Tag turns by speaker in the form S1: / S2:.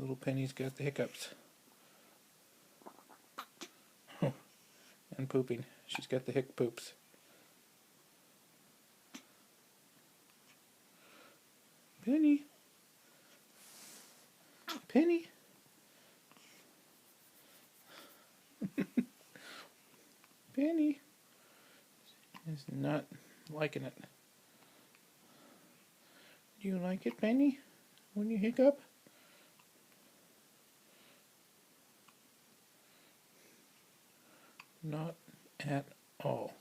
S1: Little Penny's got the hiccups. And pooping. She's got the hic poops. Penny. Penny. Penny is not liking it. Do you like it, Penny, when you hiccup? Not at all.